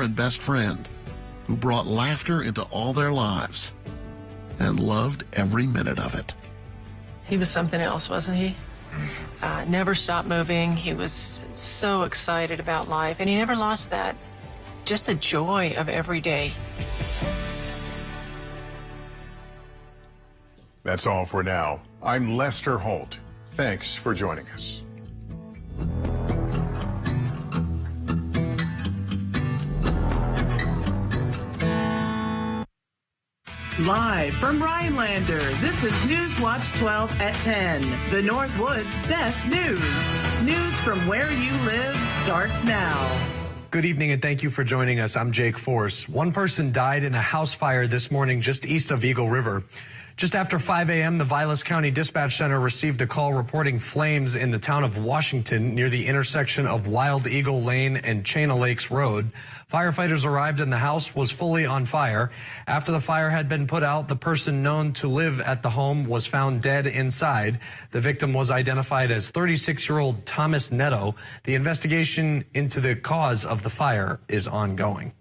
and best friend who brought laughter into all their lives and loved every minute of it. He was something else, wasn't he? Never stopped moving. He was so excited about life, and he never lost that, just the joy of every day. That's all for now. I'm Lester Holt. Thanks for joining us. Live from Rhinelander, this is News Watch 12 at 10. The Northwood's best news. News from where you live starts now. Good evening and thank you for joining us. I'm Jake Force. One person died in a house fire this morning just east of Eagle River. Just after 5 a.m., the Vilas County Dispatch Center received a call reporting flames in the town of Washington near the intersection of Wild Eagle Lane and Chaina Lakes Road. Firefighters arrived and the house was fully on fire. After the fire had been put out, the person known to live at the home was found dead inside. The victim was identified as 36-year-old Thomas Netto. The investigation into the cause of the fire is ongoing.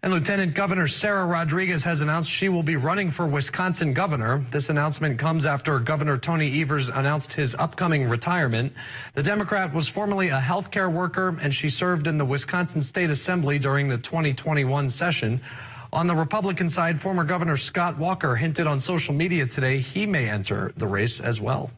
And Lieutenant Governor Sarah Rodriguez has announced she will be running for Wisconsin governor. This announcement comes after Governor Tony Evers announced his upcoming retirement. The Democrat was formerly a healthcare worker, and she served in the Wisconsin State Assembly during the 2021 session. On the Republican side, former Governor Scott Walker hinted on social media today he may enter the race as well.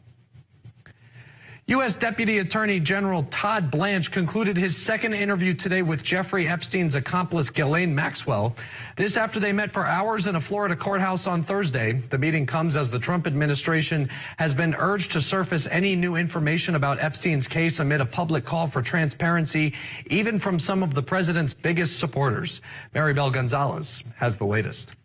U.S. Deputy Attorney General Todd Blanche concluded his second interview today with Jeffrey Epstein's accomplice Ghislaine Maxwell. This after they met for hours in a Florida courthouse on Thursday. The meeting comes as the Trump administration has been urged to surface any new information about Epstein's case amid a public call for transparency, even from some of the president's biggest supporters. Maribel Gonzalez has the latest.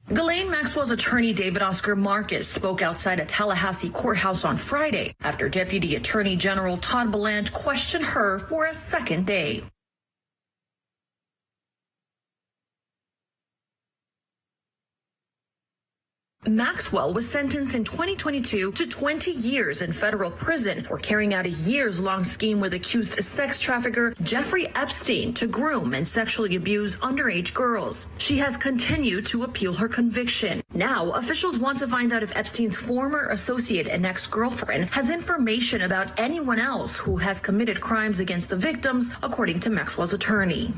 Ghislaine Maxwell's attorney, David Oscar Marcus, spoke outside a Tallahassee courthouse on Friday after Deputy Attorney General Todd Blanche questioned her for a second day. Maxwell was sentenced in 2022 to 20 years in federal prison for carrying out a years-long scheme with accused sex trafficker Jeffrey Epstein to groom and sexually abuse underage girls. She has continued to appeal her conviction. Now, officials want to find out if Epstein's former associate and ex-girlfriend has information about anyone else who has committed crimes against the victims, according to Maxwell's attorney.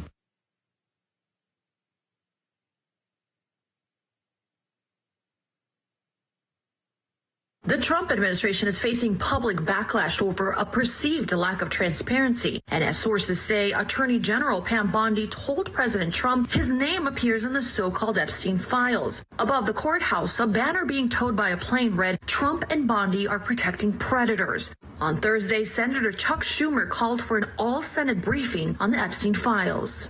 The Trump administration is facing public backlash over a perceived lack of transparency. And as sources say, Attorney General Pam Bondi told President Trump his name appears in the so-called Epstein files. Above the courthouse, a banner being towed by a plane read, "Trump and Bondi are protecting predators." On Thursday, Senator Chuck Schumer called for an all-Senate briefing on the Epstein files.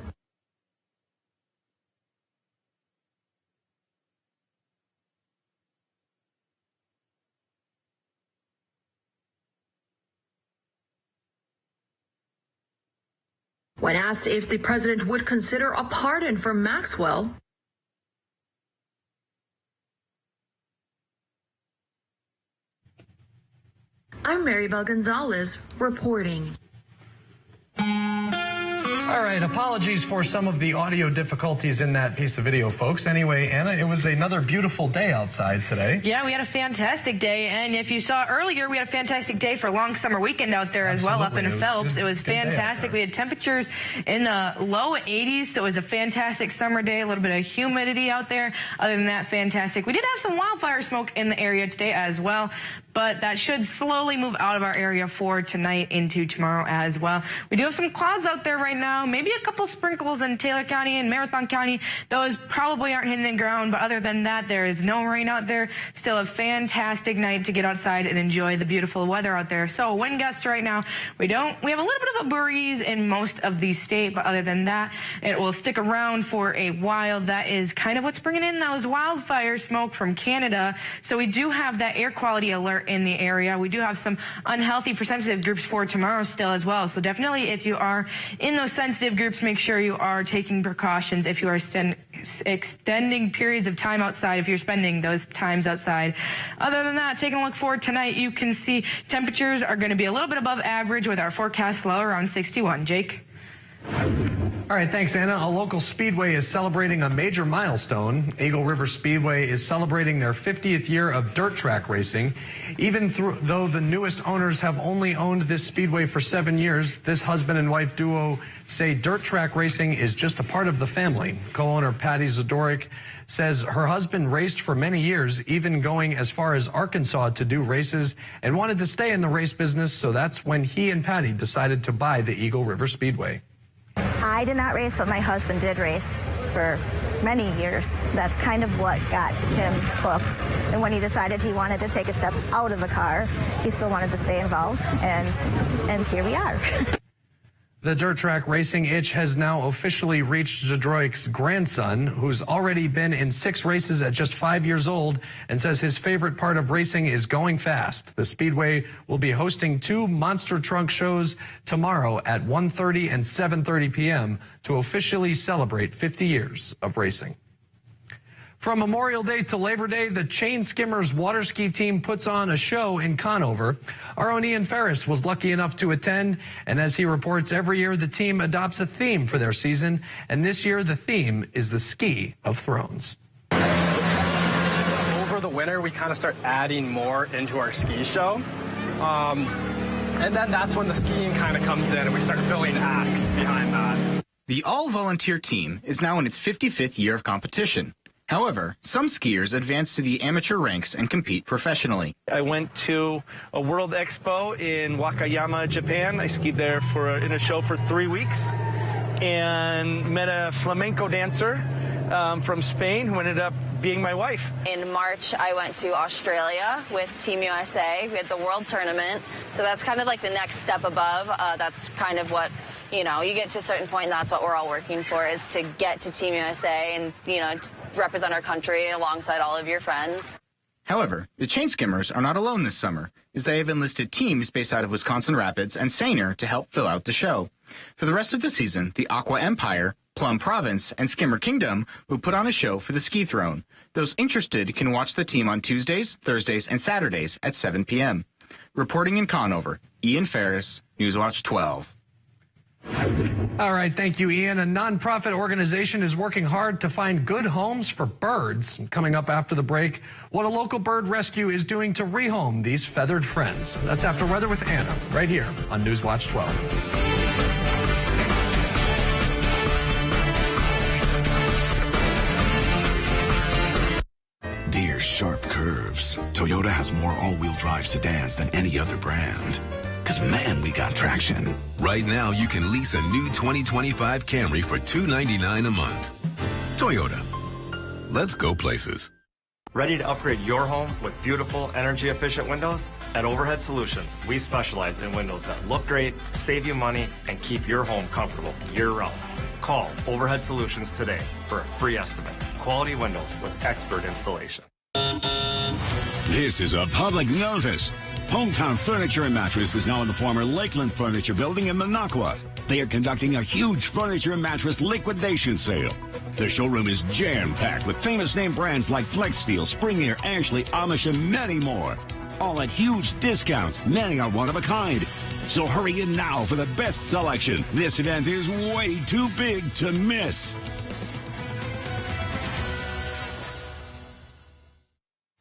When asked if the president would consider a pardon for Maxwell, I'm Maribel Gonzalez reporting. All right, apologies for some of the audio difficulties in that piece of video, folks. Anyway, Anna, it was another beautiful day outside today. Yeah, we had a fantastic day, and if you saw earlier, we had a fantastic day for a long summer weekend out there as well up in Phelps. It was fantastic. We had temperatures in the low 80s, so it was a fantastic summer day, a little bit of humidity out there. Other than that, fantastic. We did have some wildfire smoke in the area today as well, but that should slowly move out of our area for tonight into tomorrow as well. We do have some clouds out there right now, maybe a couple sprinkles in Taylor County and Marathon County. Those probably aren't hitting the ground, but other than that, there is no rain out there. Still a fantastic night to get outside and enjoy the beautiful weather out there. So wind gusts right now, we have a little bit of a breeze in most of the state, but other than that, it will stick around for a while. That is kind of what's bringing in those wildfire smoke from Canada. So we do have that air quality alert in the area. We do have some unhealthy for sensitive groups for tomorrow still as well. So definitely if you are in those sensitive groups, make sure you are taking precautions if you are extending periods of time outside, if you're spending those times outside. Other than that, taking a look forward tonight, you can see temperatures are going to be a little bit above average with our forecast low around 61. Jake? All right, thanks, Anna. A local speedway is celebrating a major milestone. Eagle River Speedway is celebrating their 50th year of dirt track racing. Even though the newest owners have only owned this speedway for 7 years, this husband and wife duo say dirt track racing is just a part of the family. Co-owner Patty Zadoric says her husband raced for many years, even going as far as Arkansas to do races, and wanted to stay in the race business, so that's when he and Patty decided to buy the Eagle River Speedway. I did not race, but my husband did race for many years. That's kind of what got him hooked. And when he decided he wanted to take a step out of the car, he still wanted to stay involved, and here we are. The dirt track racing itch has now officially reached Zadroic's grandson, who's already been in 6 races at just 5 years old, and says his favorite part of racing is going fast. The Speedway will be hosting 2 monster truck shows tomorrow at 1:30 and 7:30 p.m. to officially celebrate 50 years of racing. From Memorial Day to Labor Day, the Chain Skimmers water ski team puts on a show in Conover. Our own Ian Ferris was lucky enough to attend, and as he reports, every year the team adopts a theme for their season, and this year the theme is the Ski of Thrones. Over the winter, we kind of start adding more into our ski show. And then that's when the skiing kind of comes in, and we start filling acts behind that. The all-volunteer team is now in its 55th year of competition. However, some skiers advance to the amateur ranks and compete professionally. I went to a World Expo in Wakayama, Japan. I skied there in a show for 3 weeks and met a flamenco dancer from Spain who ended up being my wife. In March, I went to Australia with Team USA. We had the World Tournament. So that's kind of like the next step above. That's kind of what, you get to a certain point, and that's what we're all working for, is to get to Team USA and, to represent our country alongside all of your friends. However, the Chain Skimmers are not alone this summer, as they have enlisted teams based out of Wisconsin Rapids and Sainer to help fill out the show. For the rest of the season, the Aqua Empire, Plum Province, and Skimmer Kingdom will put on a show for the ski throne. Those interested can watch the team on Tuesdays, Thursdays, and Saturdays at 7 p.m. Reporting in Conover, Ian Ferris, Newswatch 12. All right, thank you, Ian. A nonprofit organization is working hard to find good homes for birds. Coming up after the break, what a local bird rescue is doing to rehome these feathered friends. That's after Weather with Anna, right here on Newswatch 12. Dear sharp curves, Toyota has more all-wheel drive sedans than any other brand. Because, man, we got traction. Right now, you can lease a new 2025 Camry for $299 a month. Toyota. Let's go places. Ready to upgrade your home with beautiful, energy-efficient windows? At Overhead Solutions, we specialize in windows that look great, save you money, and keep your home comfortable year-round. Call Overhead Solutions today for a free estimate. Quality windows with expert installation. This is a public notice. Hometown Furniture and Mattress is now in the former Lakeland Furniture Building in Minocqua. They are conducting a huge furniture and mattress liquidation sale. The showroom is jam-packed with famous name brands like Flex Steel, Spring Air, Ashley, Amish, and many more. All at huge discounts. Many are one of a kind. So hurry in now for the best selection. This event is way too big to miss.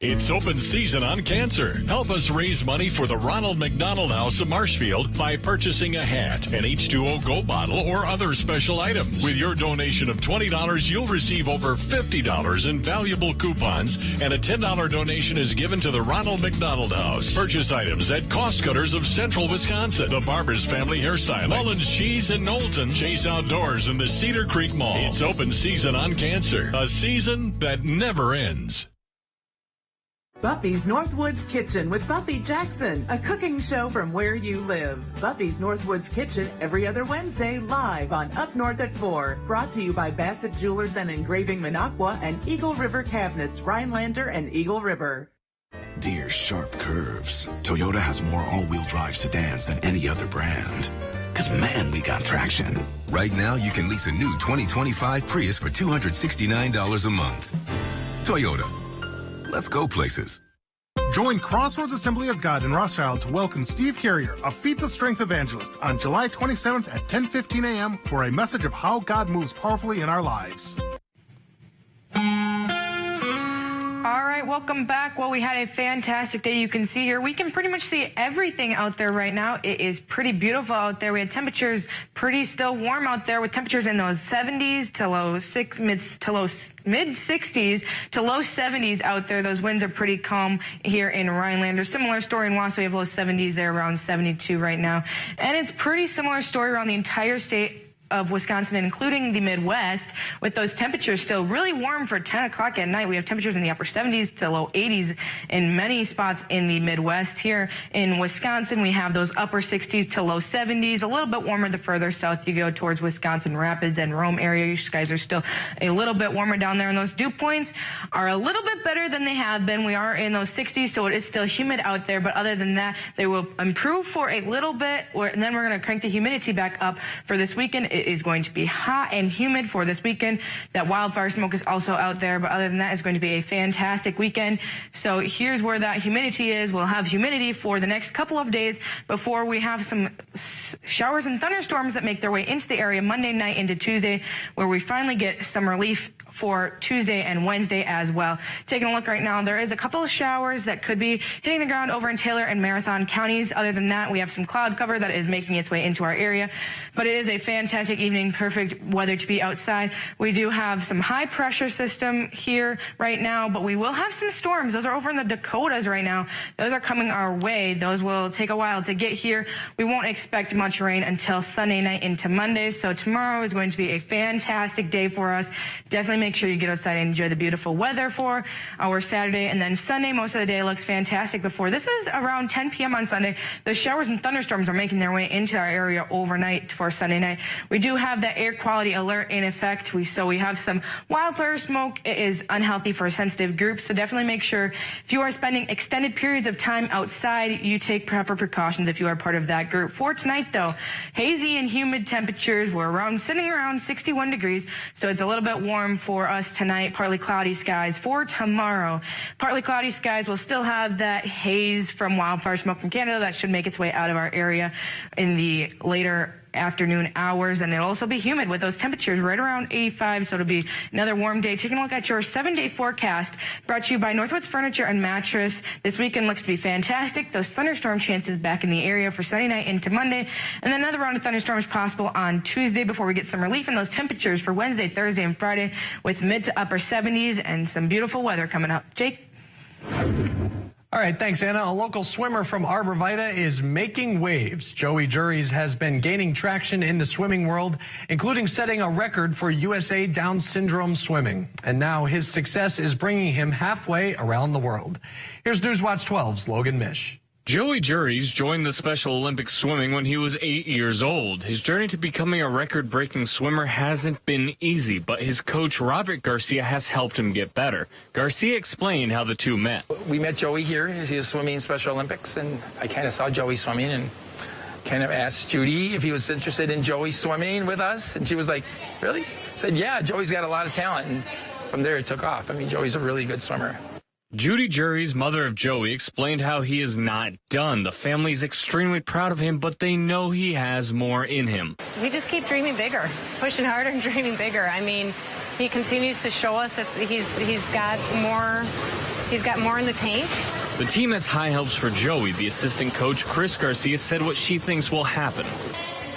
It's open season on cancer. Help us raise money for the Ronald McDonald House of Marshfield by purchasing a hat, an H2O Go bottle, or other special items. With your donation of $20, you'll receive over $50 in valuable coupons, and a $10 donation is given to the Ronald McDonald House. Purchase items at Cost Cutters of Central Wisconsin, the Barber's Family Hairstyling, Mullins Cheese in Knowlton, Chase Outdoors in the Cedar Creek Mall. It's open season on cancer, a season that never ends. Buffy's Northwoods Kitchen with Buffy Jackson, a cooking show from where you live. Buffy's Northwoods Kitchen every other Wednesday live on Up North at 4. Brought to you by Bassett Jewelers and Engraving Minocqua and Eagle River Cabinets, Rhinelander and Eagle River. Dear sharp curves, Toyota has more all-wheel drive sedans than any other brand. Because, man, we got traction. Right now, you can lease a new 2025 Prius for $269 a month. Toyota. Let's go places. Join Crossroads Assembly of God in Ross Isle to welcome Steve Carrier, a Feats of Strength evangelist, on July 27th at 10:15 a.m. for a message of how God moves powerfully in our lives. All right, welcome back. Well, we had a fantastic day. You can see here, we can pretty much see everything out there right now. It is pretty beautiful out there. We had temperatures pretty still warm out there with temperatures in those 70s to mid 60s to low 70s out there. Those winds are pretty calm here in Rhinelander. Similar story in Wausau. We have low 70s there, around 72 right now. And it's pretty similar story around the entire state of Wisconsin, including the Midwest, with those temperatures still really warm for 10 o'clock at night. We have temperatures in the upper 70s to low 80s in many spots in the Midwest. Here in Wisconsin, we have those upper 60s to low 70s, a little bit warmer the further south you go towards Wisconsin Rapids and Rome area. You guys are still a little bit warmer down there, and those dew points are a little bit better than they have been. We are in those 60s, so it is still humid out there, but other than that, they will improve for a little bit, and then we're going to crank the humidity back up for this weekend. It is going to be hot and humid for this weekend. That wildfire smoke is also out there, but other than that, it's going to be a fantastic weekend. So here's where that humidity is. We'll have humidity for the next couple of days before we have some showers and thunderstorms that make their way into the area Monday night into Tuesday, where we finally get some relief for Tuesday and Wednesday as well. Taking a look right now, there is a couple of showers that could be hitting the ground over in Taylor and Marathon counties. Other than that, we have some cloud cover that is making its way into our area. But it is a fantastic evening, perfect weather to be outside. We do have some high pressure system here right now, but we will have some storms. Those are over in the Dakotas right now. Those are coming our way. Those will take a while to get here. We won't expect much rain until Sunday night into Monday. So tomorrow is going to be a fantastic day for us. Definitely make sure you get outside and enjoy the beautiful weather for our Saturday. And then Sunday, most of the day looks fantastic before. This is around 10 p.m. on Sunday. The showers and thunderstorms are making their way into our area overnight for Sunday night. We do have that air quality alert in effect. So we have some wildfire smoke. It is unhealthy for sensitive groups. So definitely make sure if you are spending extended periods of time outside, you take proper precautions if you are part of that group. For tonight, though, hazy and humid temperatures. We're sitting around 61 degrees. So it's a little bit warm for us tonight. Partly cloudy skies for tomorrow. Partly cloudy skies. Will still have that haze from wildfire smoke from Canada that should make its way out of our area in the later afternoon hours, and it'll also be humid with those temperatures right around 85, so it'll be another warm day. Taking a look at your 7-day forecast brought to you by Northwoods Furniture and Mattress. This weekend looks to be fantastic. Those thunderstorm chances back in the area for Sunday night into Monday, and then another round of thunderstorms possible on Tuesday before we get some relief in those temperatures for Wednesday, Thursday, and Friday with mid to upper 70s and some beautiful weather coming up. Jake? All right, thanks, Anna. A local swimmer from Arbor Vitae is making waves. Joey Juries has been gaining traction in the swimming world, including setting a record for USA Down syndrome swimming. And now his success is bringing him halfway around the world. Here's Newswatch 12's Logan Mish. Joey Juries joined the Special Olympics swimming when he was 8 years old. His journey to becoming a record-breaking swimmer hasn't been easy, but his coach, Robert Garcia, has helped him get better. Garcia explained how the two met. We met Joey here as he was swimming in Special Olympics, and I kind of saw Joey swimming and kind of asked Judy if he was interested in Joey swimming with us, and she was like, really? I said, yeah, Joey's got a lot of talent, and from there it took off. I mean, Joey's a really good swimmer. Judy Juries, mother of Joey, explained how he is not done. The family's extremely proud of him, but they know he has more in him. We just keep dreaming bigger, pushing harder and dreaming bigger. I mean, he continues to show us that he's got more in the tank. The team has high hopes for Joey. The assistant coach, Chris Garcia, said what she thinks will happen.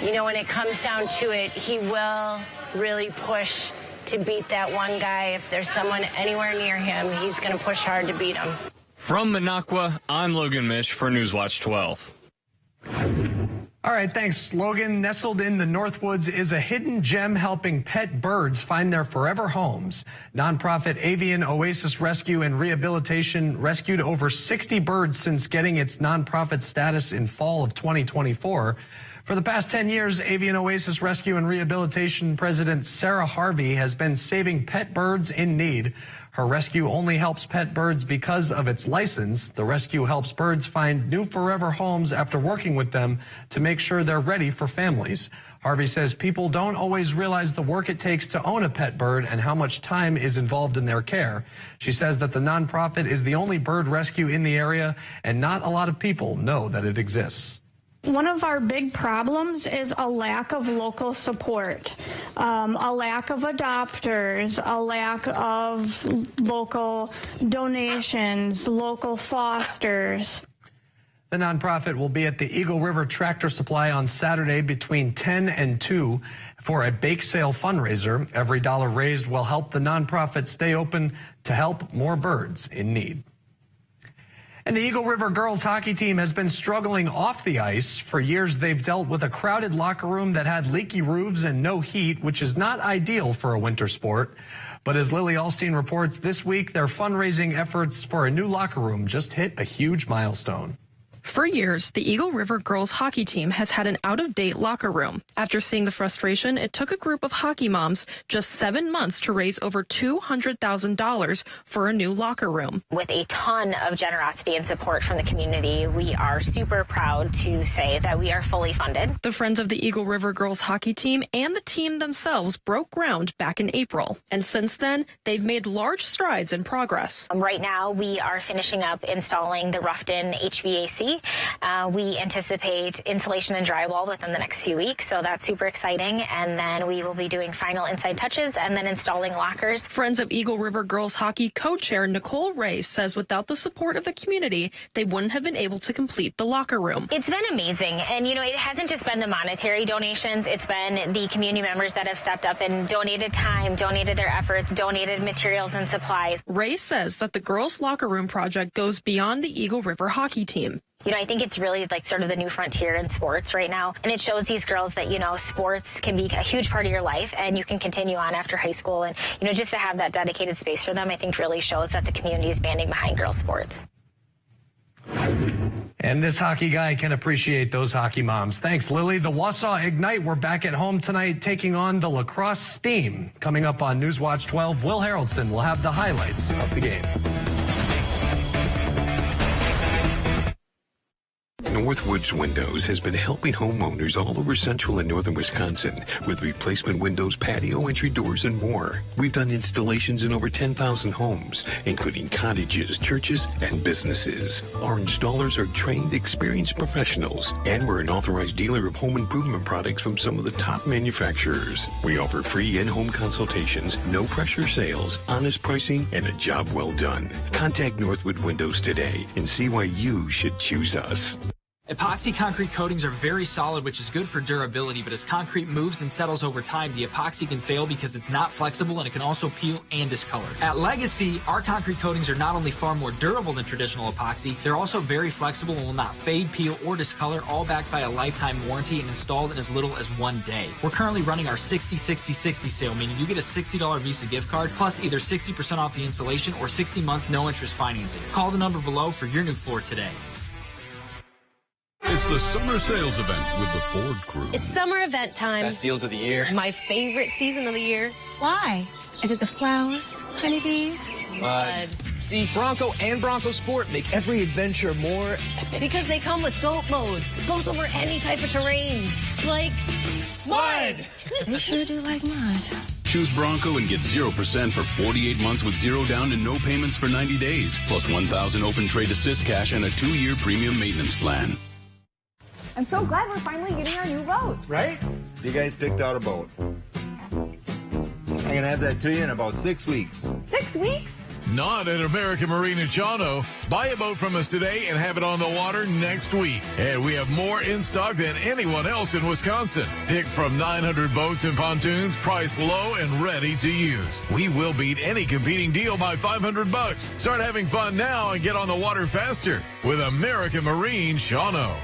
You know, when it comes down to it, he will really push to beat that one guy. If there's someone anywhere near him, he's going to push hard to beat him. From Minocqua, I'm Logan Mish for Newswatch 12. All right, thanks, Logan. Nestled in the Northwoods is a hidden gem helping pet birds find their forever homes. Nonprofit Avian Oasis Rescue and Rehabilitation rescued over 60 birds since getting its nonprofit status in fall of 2024. For the past 10 years, Avian Oasis Rescue and Rehabilitation President Sarah Harvey has been saving pet birds in need. Her rescue only helps pet birds because of its license. The rescue helps birds find new forever homes after working with them to make sure they're ready for families. Harvey says people don't always realize the work it takes to own a pet bird and how much time is involved in their care. She says that the nonprofit is the only bird rescue in the area, and not a lot of people know that it exists. One of our big problems is a lack of local support, a lack of adopters, a lack of local donations, local fosters. The nonprofit will be at the Eagle River Tractor Supply on Saturday between 10 and 2 for a bake sale fundraiser. Every dollar raised will help the nonprofit stay open to help more birds in need. And the Eagle River girls hockey team has been struggling off the ice. For years, they've dealt with a crowded locker room that had leaky roofs and no heat, which is not ideal for a winter sport. But as Lily Alstein reports, this week, their fundraising efforts for a new locker room just hit a huge milestone. For years, the Eagle River girls hockey team has had an out-of-date locker room. After seeing the frustration, it took a group of hockey moms just 7 months to raise over $200,000 for a new locker room. With a ton of generosity and support from the community, we are super proud to say that we are fully funded. The Friends of the Eagle River girls hockey team and the team themselves broke ground back in April. And since then, they've made large strides in progress. Right now, we are finishing up installing the roughed-in HVAC. We anticipate insulation and drywall within the next few weeks, so that's super exciting. And then we will be doing final inside touches and then installing lockers. Friends of Eagle River girls hockey co-chair Nicole Ray says without the support of the community, they wouldn't have been able to complete the locker room. It's been amazing. And, you know, it hasn't just been the monetary donations. It's been the community members that have stepped up and donated time, donated their efforts, donated materials and supplies. Ray says that the girls' locker room project goes beyond the Eagle River hockey team. You know, I think it's really like sort of the new frontier in sports right now. And it shows these girls that, you know, sports can be a huge part of your life and you can continue on after high school. And, you know, just to have that dedicated space for them, I think really shows that the community is banding behind girls sports. And this hockey guy can appreciate those hockey moms. Thanks, Lily. The Wausau Ignite, we're back at home tonight taking on the Lacrosse Steam. Coming up on Newswatch 12, Will Harrelson will have the highlights of the game. Northwoods Windows has been helping homeowners all over central and northern Wisconsin with replacement windows, patio entry doors, and more. We've done installations in over 10,000 homes, including cottages, churches, and businesses. Our installers are trained, experienced professionals, and we're an authorized dealer of home improvement products from some of the top manufacturers. We offer free in-home consultations, no-pressure sales, honest pricing, and a job well done. Contact Northwood Windows today and see why you should choose us. Epoxy concrete coatings are very solid, which is good for durability, but as concrete moves and settles over time, the epoxy can fail because it's not flexible and it can also peel and discolor. At Legacy, our concrete coatings are not only far more durable than traditional epoxy, they're also very flexible and will not fade, peel, or discolor, all backed by a lifetime warranty and installed in as little as 1 day. We're currently running our 60-60-60 sale, meaning you get a $60 Visa gift card plus either 60% off the installation or 60-month no-interest financing. Call the number below for your new floor today. It's the summer sales event with the Ford crew. It's summer event time. Best deals of the year. My favorite season of the year. Why? Is it the flowers, honeybees? See, Bronco and Bronco Sport make every adventure more epic. Because they come with GOAT modes. Goes over any type of terrain. Like mud! They sure do like mud. Choose Bronco and get 0% for 48 months with zero down and no payments for 90 days. Plus $1,000 open trade assist cash and a 2-year premium maintenance plan. I'm so glad we're finally getting our new boat. Right? So you guys picked out a boat. I'm going to have that to you in about 6 weeks. 6 weeks? Not at American Marine in Shawano. Buy a boat from us today and have it on the water next week. And we have more in stock than anyone else in Wisconsin. Pick from 900 boats and pontoons, priced low and ready to use. We will beat any competing deal by $500. Start having fun now and get on the water faster with American Marine Shawano.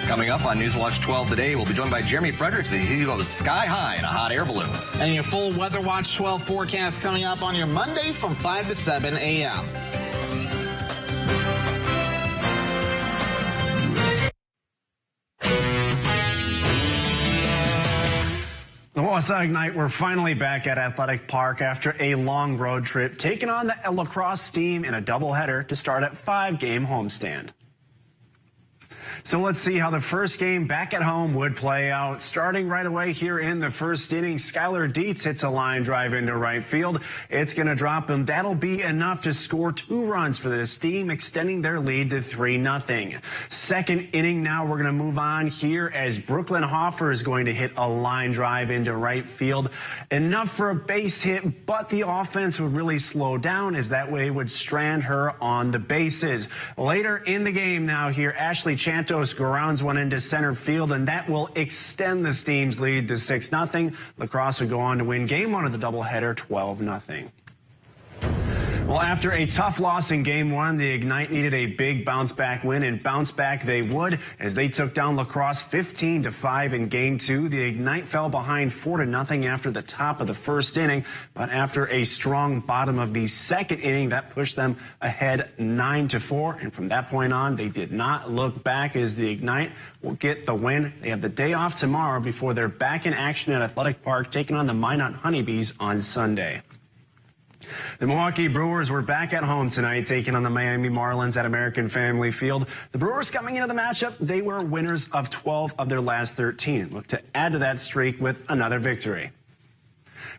Coming up on Newswatch 12 today, we'll be joined by Jeremy Fredericks as he goes sky high in a hot air balloon. And your full Weather Watch 12 forecast coming up on your Monday from 5 to 7 a.m. The Wausau Ignite, we're finally back at Athletic Park after a long road trip, taking on the Lacrosse Steam in a doubleheader to start at 5-game homestand. So let's see how the first game back at home would play out. Starting right away here in the first inning, Skylar Dietz hits a line drive into right field. It's going to drop him. That'll be enough to score 2 runs for this team, extending their lead to 3-0. Second inning now, we're going to move on here as Brooklyn Hoffer is going to hit a line drive into right field. Enough for a base hit, but the offense would really slow down as that way would strand her on the bases. Later in the game now here, Ashley Chantos grounds one into center field, and that will extend the team's lead to 6-0. Lacrosse would go on to win game 1 of the doubleheader 12-0. Well, after a tough loss in game 1, the Ignite needed a big bounce-back win, and bounce back they would as they took down Lacrosse 15-5 in game 2. The Ignite fell behind 4-0 after the top of the first inning, but after a strong bottom of the second inning, that pushed them ahead 9-4, and from that point on, they did not look back as the Ignite will get the win. They have the day off tomorrow before they're back in action at Athletic Park, taking on the Minot Honeybees on Sunday. The Milwaukee Brewers were back at home tonight, taking on the Miami Marlins at American Family Field. The Brewers coming into the matchup, they were winners of 12 of their last 13. Look to add to that streak with another victory.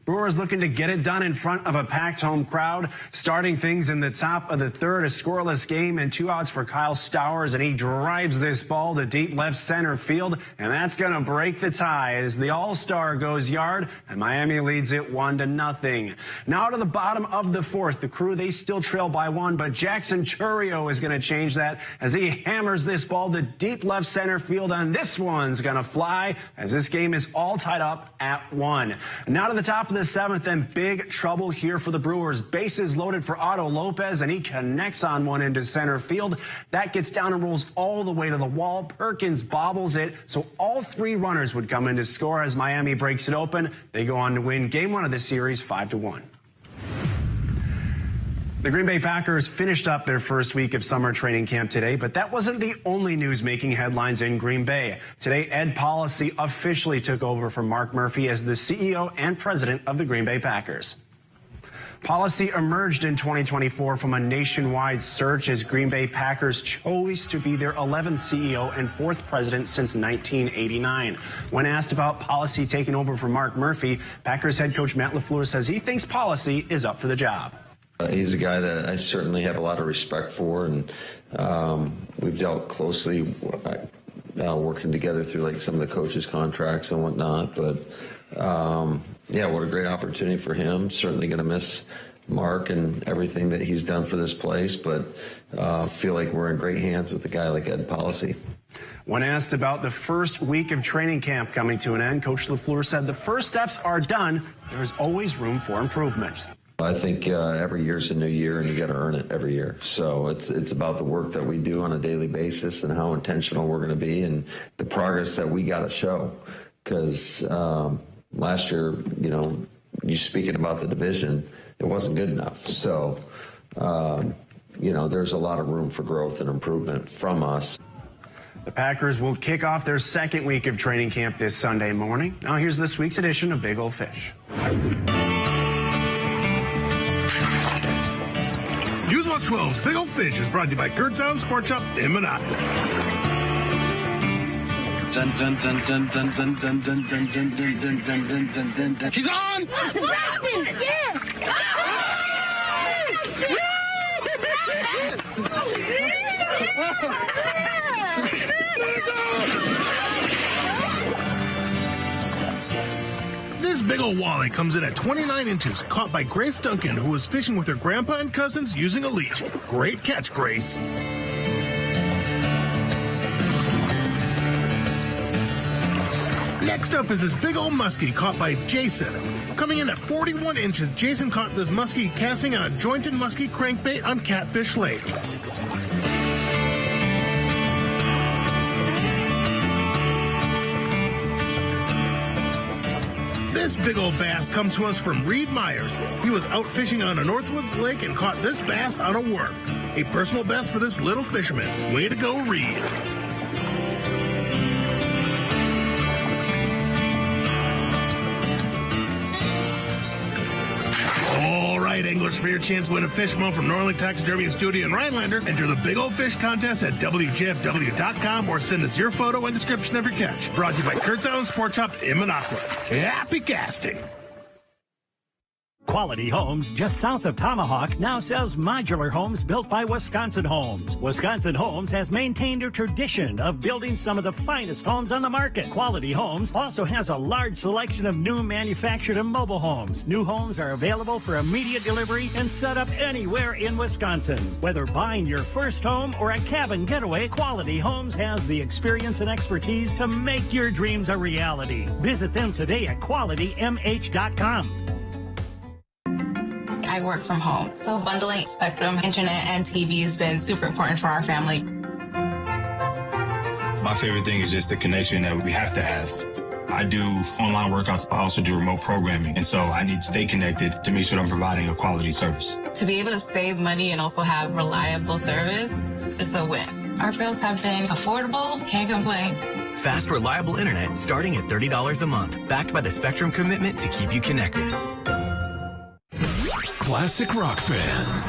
Brewers looking to get it done in front of a packed home crowd. Starting things in the top of the third, a scoreless game and 2 outs for Kyle Stowers, and he drives this ball to deep left center field, and that's going to break the tie as the All-Star goes yard, and Miami leads it 1-0. Now to the bottom of the fourth, the Crew, they still trail by 1, but Jackson Churio is going to change that as he hammers this ball to deep left center field, and this one's going to fly as this game is all tied up at 1. Now to the top of the 7th, and big trouble here for the Brewers. Bases loaded for Otto Lopez, and he connects on one into center field. That gets down and rolls all the way to the wall. Perkins bobbles it, so all 3 runners would come in to score as Miami breaks it open. They go on to win game 1 of the series 5-1. The Green Bay Packers finished up their first week of summer training camp today, but that wasn't the only news making headlines in Green Bay. Today, Ed Policy officially took over from Mark Murphy as the CEO and president of the Green Bay Packers. Policy emerged in 2024 from a nationwide search as Green Bay Packers chose to be their 11th CEO and 4th president since 1989. When asked about Policy taking over from Mark Murphy, Packers head coach Matt LaFleur says he thinks Policy is up for the job. He's a guy that I certainly have a lot of respect for, and we've dealt closely working together through like some of the coaches' contracts and whatnot. But yeah, what a great opportunity for him. Certainly going to miss Mark and everything that he's done for this place, but feel like we're in great hands with a guy like Ed Policy. When asked about the first week of training camp coming to an end, Coach LaFleur said the first steps are done. There's always room for improvement. I think every year's a new year, and you got to earn it every year. So it's about the work that we do on a daily basis and how intentional we're going to be and the progress that we got to show. Because last year, you speaking about the division, it wasn't good enough. So, there's a lot of room for growth and improvement from us. The Packers will kick off their second week of training camp this Sunday morning. Now here's this week's edition of Big Ol' Fish. Newswatch 12's Big Ol' Fish is brought to you by Kurtzown Sports Shop in Monarch. He's on! Braxton! Yeah! This big old walleye comes in at 29 inches, caught by Grace Duncan, who was fishing with her grandpa and cousins using a leash. Great catch, Grace. Next up is this big old muskie caught by Jason. Coming in at 41 inches, Jason caught this muskie casting on a jointed muskie crankbait on Catfish Lake. This big old bass comes to us from Reed Myers. He was out fishing on a Northwoods lake and caught this bass out of work. A personal best for this little fisherman. Way to go, Reed. All right, anglers. $50 for your chance to win a fish mount from Norling Taxidermy and Studio in Rhinelander. Enter the Big Old Fish Contest at WJFW.com or send us your photo and description of your catch. Brought to you by Kurt's Island Sport Shop in Minocqua. Happy casting. Quality Homes, just south of Tomahawk, now sells modular homes built by Wisconsin Homes. Wisconsin Homes has maintained a tradition of building some of the finest homes on the market. Quality Homes also has a large selection of new manufactured and mobile homes. New homes are available for immediate delivery and set up anywhere in Wisconsin. Whether buying your first home or a cabin getaway, Quality Homes has the experience and expertise to make your dreams a reality. Visit them today at QualityMH.com. I work from home, so bundling Spectrum, internet, and TV has been super important for our family. My favorite thing is just the connection that we have to have. I do online workouts. I also do remote programming, and so I need to stay connected to make sure I'm providing a quality service. To be able to save money and also have reliable service, it's a win. Our bills have been affordable, can't complain. Fast, reliable internet starting at $30 a month, backed by the Spectrum commitment to keep you connected. Classic rock fans.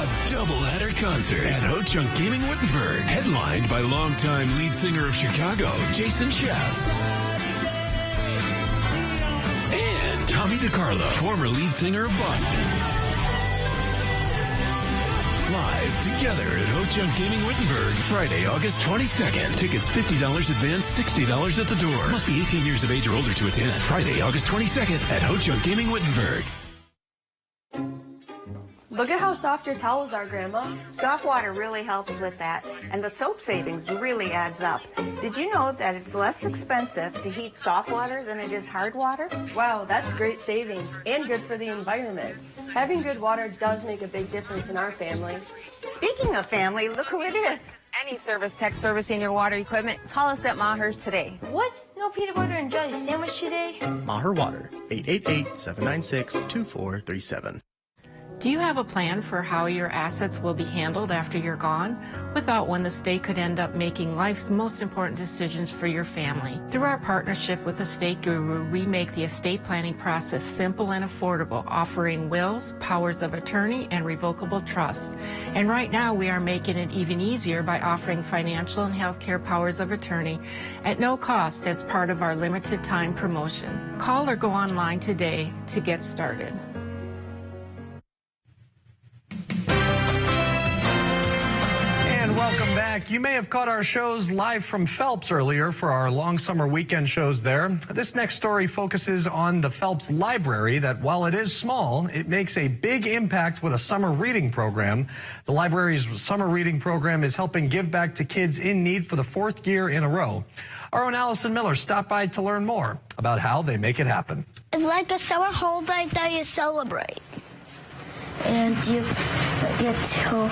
A doubleheader concert at Ho-Chunk Gaming Wittenberg, headlined by longtime lead singer of Chicago, Jason Schaff. And Tommy DiCarlo, former lead singer of Boston. Live together at Ho-Chunk Gaming Wittenberg, Friday, August 22nd. Tickets $50 advance, $60 at the door. Must be 18 years of age or older to attend. Friday, August 22nd at Ho-Chunk Gaming Wittenberg. Look at how soft your towels are, Grandma. Soft water really helps with that, and the soap savings really adds up. Did you know that it's less expensive to heat soft water than it is hard water? Wow, that's great savings and good for the environment. Having good water does make a big difference in our family. Speaking of family, look who it is. Any service tech servicing your water equipment, call us at Maher's today. What? No peanut butter and jelly sandwich today? Maher Water, 888-796-2437. Do you have a plan for how your assets will be handled after you're gone? Without one, the state could end up making life's most important decisions for your family. Through our partnership with Estate Guru, we make the estate planning process simple and affordable, offering wills, powers of attorney, and revocable trusts. And right now, we are making it even easier by offering financial and healthcare powers of attorney at no cost as part of our limited time promotion. Call or go online today to get started. Welcome back. You may have caught our shows live from Phelps earlier for our long summer weekend shows there. This next story focuses on the Phelps Library that, while it is small, it makes a big impact with a summer reading program. The library's summer reading program is helping give back to kids in need for the 4th year in a row. Our own Allison Miller stopped by to learn more about how they make it happen. It's like a summer holiday that you celebrate. And you get to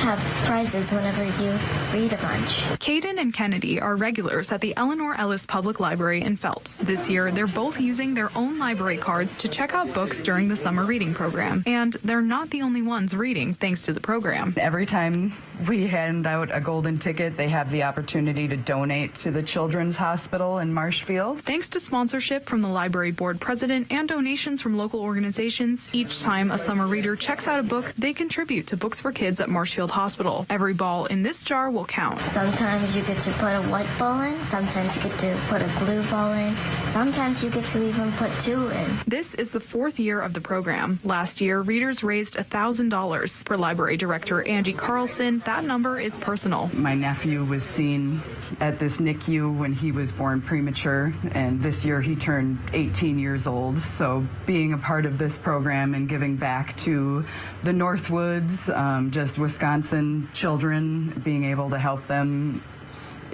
have prizes whenever you read a bunch. Caden and Kennedy are regulars at the Eleanor Ellis Public Library in Phelps. This year, they're both using their own library cards to check out books during the summer reading program. And they're not the only ones reading thanks to the program. Every time we hand out a golden ticket, they have the opportunity to donate to the Children's Hospital in Marshfield. Thanks to sponsorship from the library board president and donations from local organizations, each time a summer reader checks out a book, they contribute to Books for Kids at Marshfield Hospital. Every ball in this jar will count. Sometimes you get to put a white ball in, sometimes you get to put a blue ball in, sometimes you get to even put 2 in. This is the 4th year of the program. Last year, readers raised $1,000. For library director Angie Carlson, that number is personal. My nephew was seen at this NICU when he was born premature, and this year he turned 18 years old. So being a part of this program and giving back to the Northwoods, just Wisconsin children, being able to help them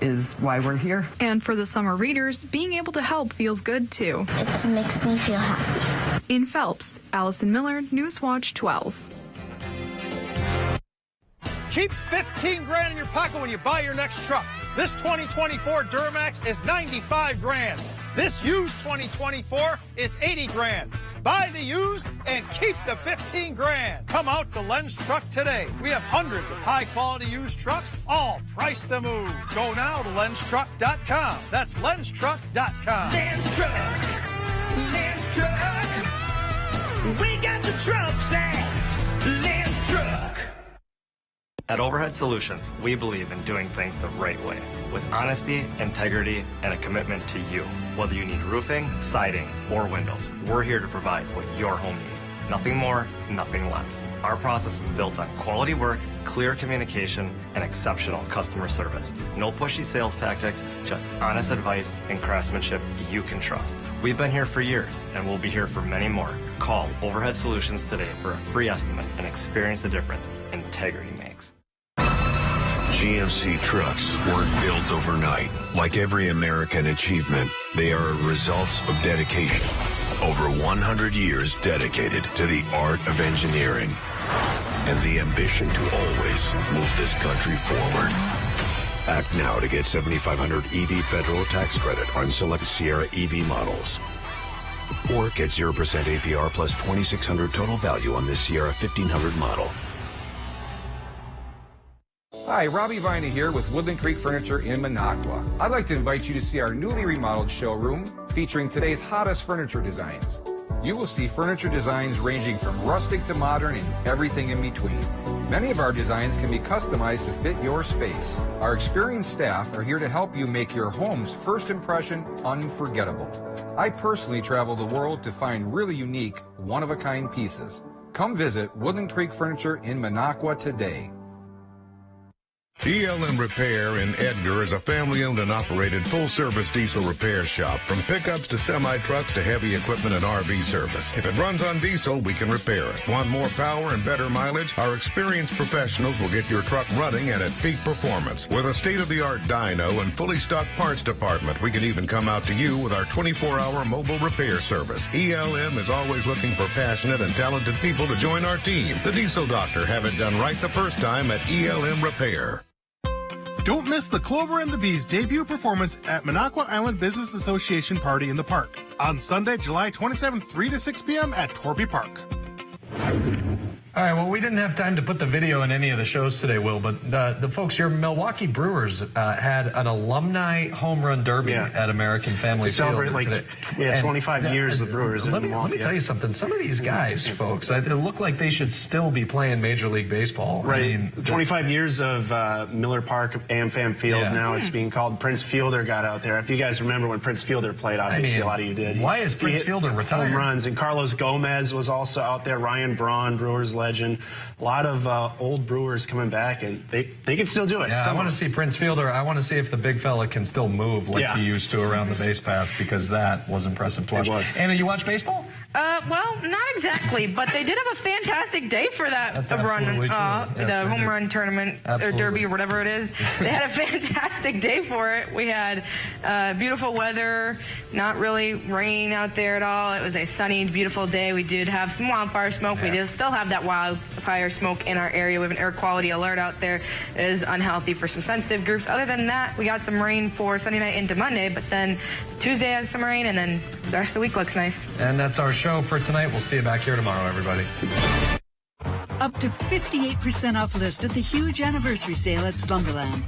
is why we're here. And for the summer readers, being able to help feels good too. It makes me feel happy. In Phelps, Allison Miller, Newswatch 12. Keep 15 grand in your pocket when you buy your next truck. This 2024 Duramax is 95 grand. This used 2024 is 80 grand. Buy the used and keep the 15 grand. Come out to Len's Truck today. We have hundreds of high-quality used trucks, all priced to move. Go now to lenstruck.com. That's lenstruck.com. Len's Truck. Len's Truck. We got the trucks that At Overhead Solutions, we believe in doing things the right way, with honesty, integrity, and a commitment to you. Whether you need roofing, siding, or windows, we're here to provide what your home needs. Nothing more, nothing less. Our process is built on quality work, clear communication, and exceptional customer service. No pushy sales tactics, just honest advice and craftsmanship you can trust. We've been here for years, and we'll be here for many more. Call Overhead Solutions today for a free estimate and experience the difference integrity makes. GMC trucks weren't built overnight. Like every American achievement, they are a result of dedication. Over 100 years dedicated to the art of engineering and the ambition to always move this country forward. Act now to get $7,500 EV federal tax credit on select Sierra EV models. Or get 0% APR plus $2,600 total value on this Sierra 1500 model. Hi, Robbie Vina here with Woodland Creek Furniture in Minocqua. I'd like to invite you to see our newly remodeled showroom featuring today's hottest furniture designs. You will see furniture designs ranging from rustic to modern and everything in between. Many of our designs can be customized to fit your space. Our experienced staff are here to help you make your home's first impression unforgettable. I personally travel the world to find really unique, one-of-a-kind pieces. Come visit Woodland Creek Furniture in Minocqua today. ELM Repair in Edgar is a family-owned and operated full-service diesel repair shop. From pickups to semi-trucks to heavy equipment and RV service. If it runs on diesel, we can repair it. Want more power and better mileage? Our experienced professionals will get your truck running and at peak performance. With a state-of-the-art dyno and fully stocked parts department, we can even come out to you with our 24-hour mobile repair service. ELM is always looking for passionate and talented people to join our team. The Diesel Doctor have it done right the first time at ELM Repair. Don't miss the Clover and the Bees debut performance at Minocqua Island Business Association Party in the Park on Sunday, July 27th, 3 to 6 p.m. at Torby Park. All right, well, we didn't have time to put the video in any of the shows today, Will, but the folks, your Milwaukee Brewers had an alumni home run derby at American Family Field celebrate today. 25 years of Brewers. Let me tell you something. Some of these guys, folks, it look like they should still be playing Major League Baseball. Right. I mean, 25 years of Miller Park, AmFam Field. Now it's being called Prince Fielder got out there. If you guys remember when Prince Fielder played, obviously a lot of you did. Why is Prince Fielder retired? Home runs. And Carlos Gomez was also out there. Ryan Braun, Brewers legend. A lot of old Brewers coming back, and they can still do it. Yeah, I want to see Prince Fielder. I want to see if the big fella can still move like he used to around the base paths, because that was impressive to watch. Anna, you watch baseball? Well, not exactly, but they did have a fantastic day for that run, the home run tournament or derby or whatever it is. They had a fantastic day for it. We had beautiful weather, not really rain out there at all. It was a sunny, beautiful day. We did have some wildfire smoke. We do still have that wildfire smoke in our area. We have an air quality alert out there. It is unhealthy for some sensitive groups. Other than that, we got some rain for Sunday night into Monday, but then Tuesday has some rain, and then the rest of the week looks nice. And that's our show for tonight. We'll see you back here tomorrow, everybody. Up to 58% off list at the huge anniversary sale at Slumberland.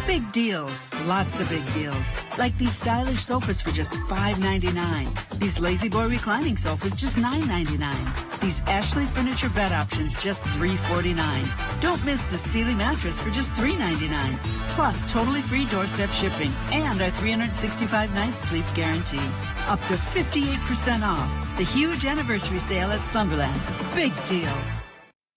Big deals, lots of big deals. Like these stylish sofas for just $5.99. These Lazy Boy reclining sofas just $9.99. These Ashley Furniture bed options just $3.49. Don't miss the Sealy mattress for just $3.99. Plus totally free doorstep shipping and our 365-night sleep guarantee. Up to 58% off. The huge anniversary sale at Slumberland. Big deals.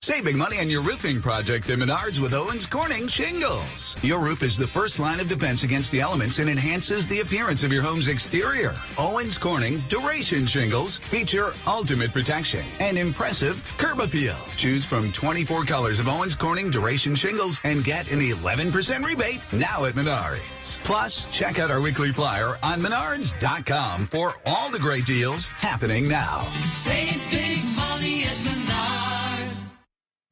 Saving money on your roofing project at Menards with Owens Corning Shingles. Your roof is the first line of defense against the elements and enhances the appearance of your home's exterior. Owens Corning Duration Shingles feature ultimate protection and impressive curb appeal. Choose from 24 colors of Owens Corning Duration Shingles and get an 11% rebate now at Menards. Plus, check out our weekly flyer on Menards.com for all the great deals happening now. Save big money at Menards.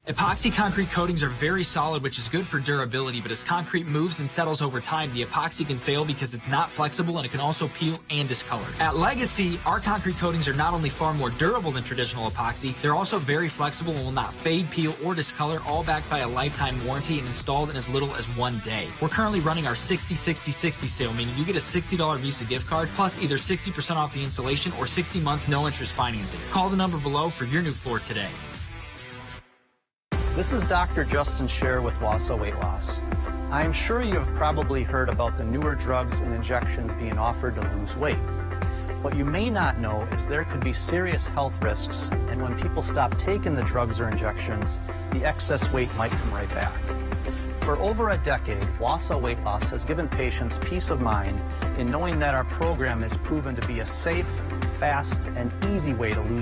Epoxy concrete coatings are very solid, which is good for durability, but as concrete moves and settles over time, the epoxy can fail because it's not flexible and it can also peel and discolor. At Legacy, our concrete coatings are not only far more durable than traditional epoxy, they're also very flexible and will not fade, peel, or discolor, all backed by a lifetime warranty and installed in as little as 1 day. We're currently running our 60-60-60 sale, meaning you get a $60 Visa gift card plus either 60% off the installation or 60-month no-interest financing. Call the number below for your new floor today. This is Dr. Justin Scher with Wausau Weight Loss. I'm sure you have probably heard about the newer drugs and injections being offered to lose weight. What you may not know is there could be serious health risks, and when people stop taking the drugs or injections, the excess weight might come right back. For over a decade, Wausau Weight Loss has given patients peace of mind in knowing that our program is proven to be a safe, fast, and easy way to lose